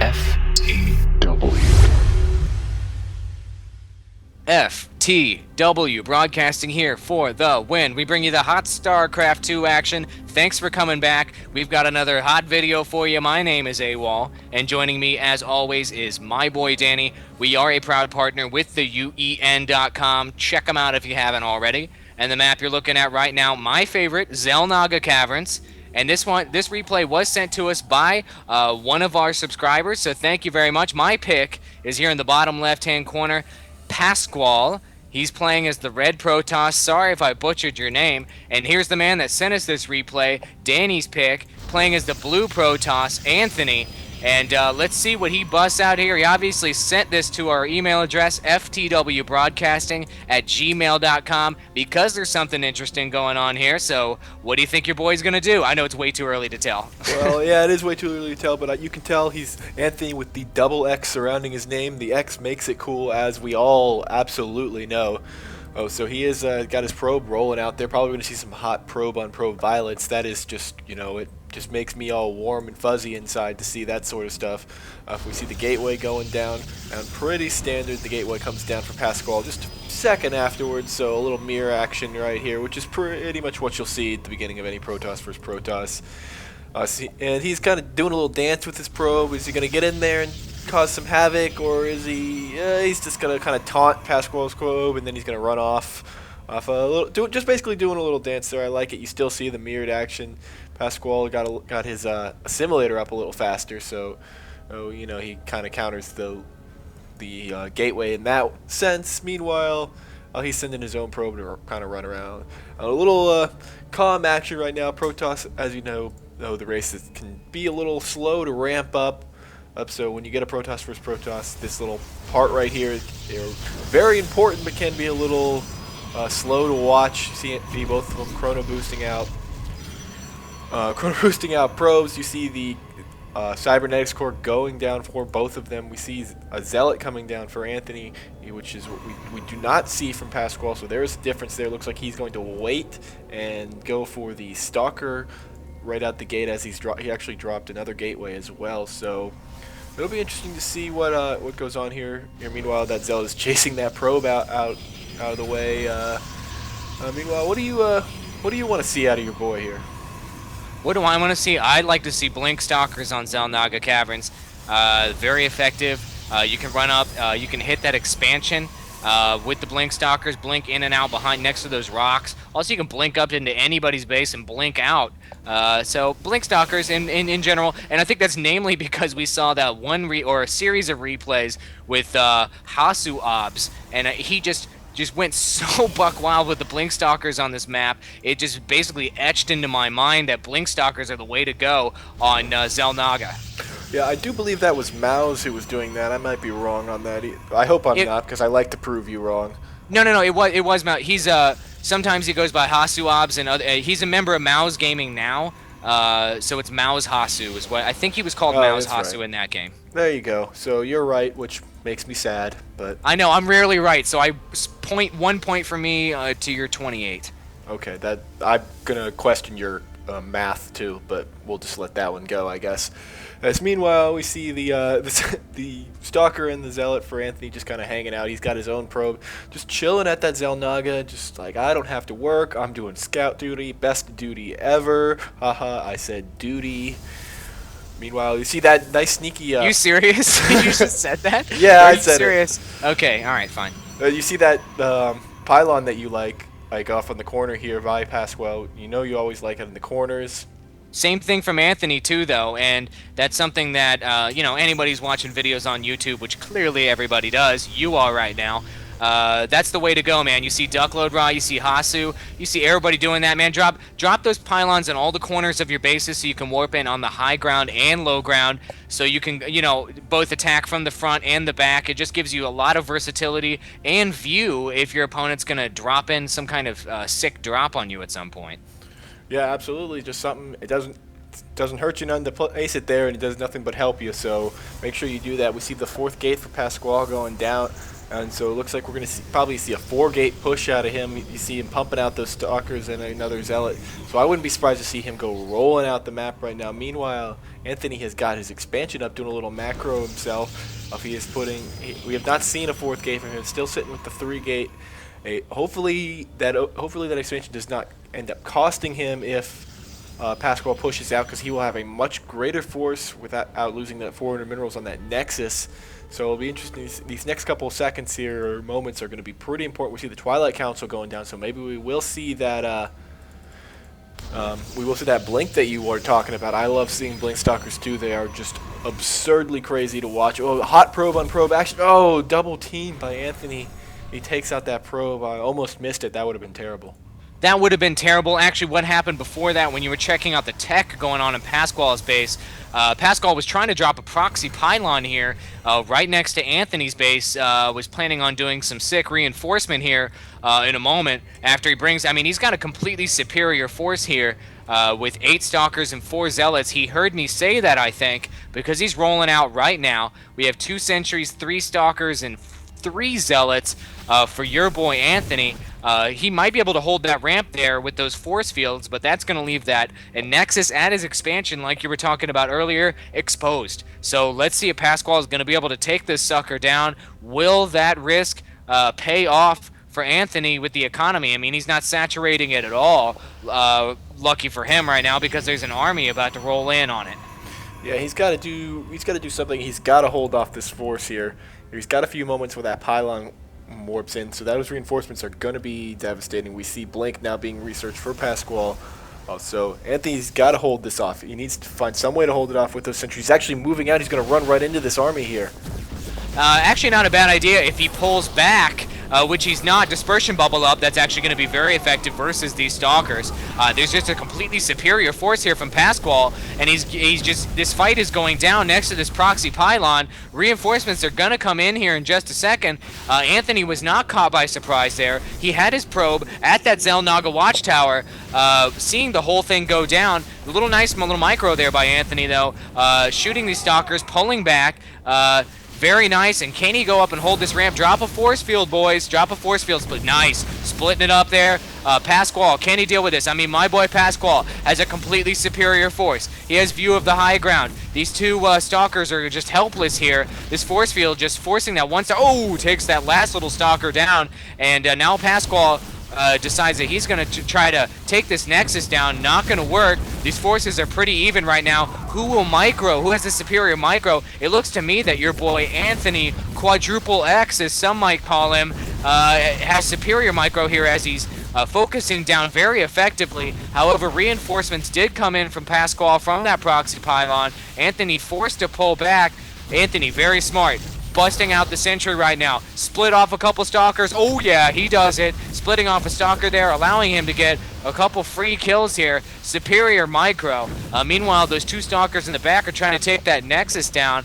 FTW. FTW Broadcasting here for the win. We bring you the hot StarCraft 2 action. Thanks for coming back. We've got another hot video for you. My name is Awall, and joining me as always is my boy Danny. We are a proud partner with the UEN.com. Check them out if you haven't already. And the map you're looking at right now, my favorite, Naga Caverns. And this replay was sent to us by one of our subscribers, so thank you very much. My pick is here in the bottom left-hand corner. Pasquale. He's playing as the Red Protoss. Sorry if I butchered your name. And here's the man that sent us this replay, Danny's pick, playing as the Blue Protoss, Anthony. And let's see what he busts out here. He obviously sent this to our email address, FTWBroadcasting@gmail.com, because there's something interesting going on here. So what do you think your boy's going to do? I know it's way too early to tell. Well, yeah, it is way too early to tell, but you can tell he's Anthony with the double X surrounding his name. The X makes it cool, as we all absolutely know. Oh, so he is got his probe rolling out there. Probably going to see some hot probe-on-probe violence. That is just, it just makes me all warm and fuzzy inside to see that sort of stuff. If we see the gateway going down, and pretty standard, the gateway comes down for Pasquale just a second afterwards, so a little mirror action right here, which is pretty much what you'll see at the beginning of any Protoss versus Protoss. And he's kind of doing a little dance with his probe. Is he going to get in there and cause some havoc, or is he's just going to kind of taunt Pasquale's probe, and then he's going to run off a little, just basically doing a little dance there. I like it. You still see the mirrored action. Pasquale got his assimilator up a little faster, so he kind of counters the gateway in that sense. Meanwhile, he's sending his own probe to kind of run around. A little calm action right now. Protoss, as you know, the races can be a little slow to ramp up. So when you get a Protoss versus Protoss, this little part right here, they're very important, but can be a little slow to watch. See both of them chrono boosting out probes. You see the cybernetics core going down for both of them. We see a zealot coming down for Anthony, which is what we do not see from Pasquale. So there is a difference there. Looks like he's going to wait and go for the stalker right out the gate, as he actually dropped another gateway as well. So it'll be interesting to see what goes on here. Meanwhile, that zealot is chasing that probe out of the way. Meanwhile, what do you want to see out of your boy here? What do I want to see? I'd like to see Blink Stalkers on Naga Caverns. Very effective. You can run up, you can hit that expansion with the Blink Stalkers, blink in and out behind next to those rocks. Also, you can blink up into anybody's base and blink out. So Blink Stalkers in general, and I think that's namely because we saw that a series of replays with Hasu Obs, and he just went so buck wild with the Blink Stalkers on this map. It just basically etched into my mind that Blink Stalkers are the way to go on Naga. Yeah, I do believe that was Mouse who was doing that. I might be wrong on that. I hope I'm not, because I like to prove you wrong. No, it was Mouse. He's sometimes he goes by Hasu Obs, and he's a member of Mao's Gaming now. So it's Mao's Hasu is what I think he was called. Mao's Hasu right in that game. There you go. So you're right, which makes me sad, but I know I'm rarely right. So I point 1 point for me to your 28. Okay, that I'm gonna question your math too, but we'll just let that one go, I guess. As meanwhile, we see the stalker and the zealot for Anthony just kind of hanging out. He's got his own probe, just chilling at that Naga, just like, I don't have to work. I'm doing scout duty, best duty ever. Haha, I said duty. Meanwhile, you see that nice sneaky. You serious? You just said that? Yeah, I said serious? Okay, all right, fine. You see that pylon that you like off on the corner here by Pasquale. You always like it in the corners. Same thing from Anthony too, though, and that's something that anybody's watching videos on YouTube, which clearly everybody does. You are right now. That's the way to go, man. You see Duckload Raw, you see Hasu, you see everybody doing that, man. Drop those pylons in all the corners of your bases so you can warp in on the high ground and low ground, so you can both attack from the front and the back. It just gives you a lot of versatility and view if your opponent's gonna drop in some kind of sick drop on you at some point. Yeah, absolutely. Just something. It doesn't hurt you none to place it there, and it does nothing but help you. So make sure you do that. We see the fourth gate for Pasquale going down. And so it looks like we're going to probably see a 4-gate push out of him. You see him pumping out those Stalkers and another Zealot. So I wouldn't be surprised to see him go rolling out the map right now. Meanwhile, Anthony has got his expansion up, doing a little macro himself. He is we have not seen a 4th gate from him. Still sitting with the 3-gate. Hopefully that expansion does not end up costing him if Pasquale pushes out, because he will have a much greater force without losing that 400 minerals on that Nexus. So it'll be interesting. These next couple of seconds here, or moments, are going to be pretty important. We see the Twilight Council going down, so maybe we will see that. Blink that you were talking about. I love seeing Blink Stalkers too. They are just absurdly crazy to watch. Oh, hot probe on probe action. Oh, double team by Anthony. He takes out that probe. I almost missed it. That would have been terrible. That would have been terrible. Actually, what happened before that, when you were checking out the tech going on in Pasquale's base, Pasquale was trying to drop a proxy pylon here right next to Anthony's base, was planning on doing some sick reinforcement here in a moment after he brings... I mean, he's got a completely superior force here with 8 Stalkers and 4 Zealots. He heard me say that, I think, because he's rolling out right now. We have 2 Sentries, 3 Stalkers, and 3 Zealots for your boy Anthony. He might be able to hold that ramp there with those force fields, but that's going to leave that and Nexus at his expansion, like you were talking about earlier, exposed. So let's see if Pasquale is going to be able to take this sucker down. Will that risk pay off for Anthony with the economy? I mean, he's not saturating it at all. Lucky for him right now, because there's an army about to roll in on it. Yeah, he's got to do something. He's got to hold off this force here. He's got a few moments where that pylon warps in, so those reinforcements are going to be devastating. We see Blink now being researched for Pasquale. So Anthony's got to hold this off. He needs to find some way to hold it off with those sentries. He's actually moving out. He's going to run right into this army here. Actually not a bad idea if he pulls back, which he's not. Dispersion bubble up, that's actually going to be very effective versus these Stalkers. There's just a completely superior force here from Pasquale, and he's just, this fight is going down next to this proxy pylon. Reinforcements are going to come in here in just a second. Anthony was not caught by surprise there. He had his probe at that Naga watchtower, seeing the whole thing go down. A little nice little micro there by Anthony, though, shooting these Stalkers, pulling back. Very nice, and can he go up and hold this ramp? Drop a force field, boys. Drop a force field. Nice. Splitting it up there. Pasquale, can he deal with this? I mean, my boy Pasquale has a completely superior force. He has view of the high ground. These 2 Stalkers are just helpless here. This force field just forcing that one star. Oh, takes that last little Stalker down, and now Pasquale decides that he's going to try to take this Nexus down. Not going to work. These forces are pretty even right now. Who will micro? Who has the superior micro? It looks to me that your boy Anthony, quadruple X as some might call him, has superior micro here as he's focusing down very effectively. However, reinforcements did come in from Pasquale from that proxy pylon. Anthony forced to pull back. Anthony, very smart. Busting out the sentry right now. Split off a couple Stalkers. Oh yeah, he does it. Splitting off a Stalker there, allowing him to get a couple free kills here. Superior micro. Meanwhile, those 2 Stalkers in the back are trying to take that Nexus down.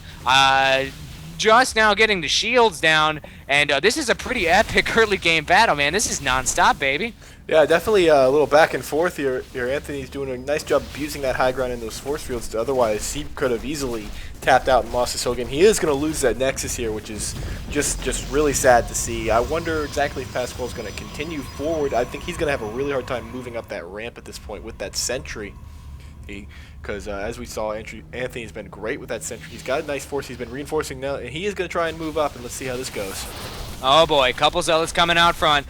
Just now getting the shields down, and this is a pretty epic early game battle, man. This is non-stop, baby. Yeah, definitely a little back and forth here. Anthony's doing a nice job abusing that high ground in those force fields. Otherwise, he could have easily tapped out and lost his whole game. He is going to lose that Nexus here, which is just really sad to see. I wonder exactly if Pasquale's going to continue forward. I think he's going to have a really hard time moving up that ramp at this point with that sentry. Because as we saw, Anthony's been great with that sentry. He's got a nice force. He's been reinforcing now, and he is going to try and move up, and let's see how this goes. Oh boy, couple Zealots coming out front.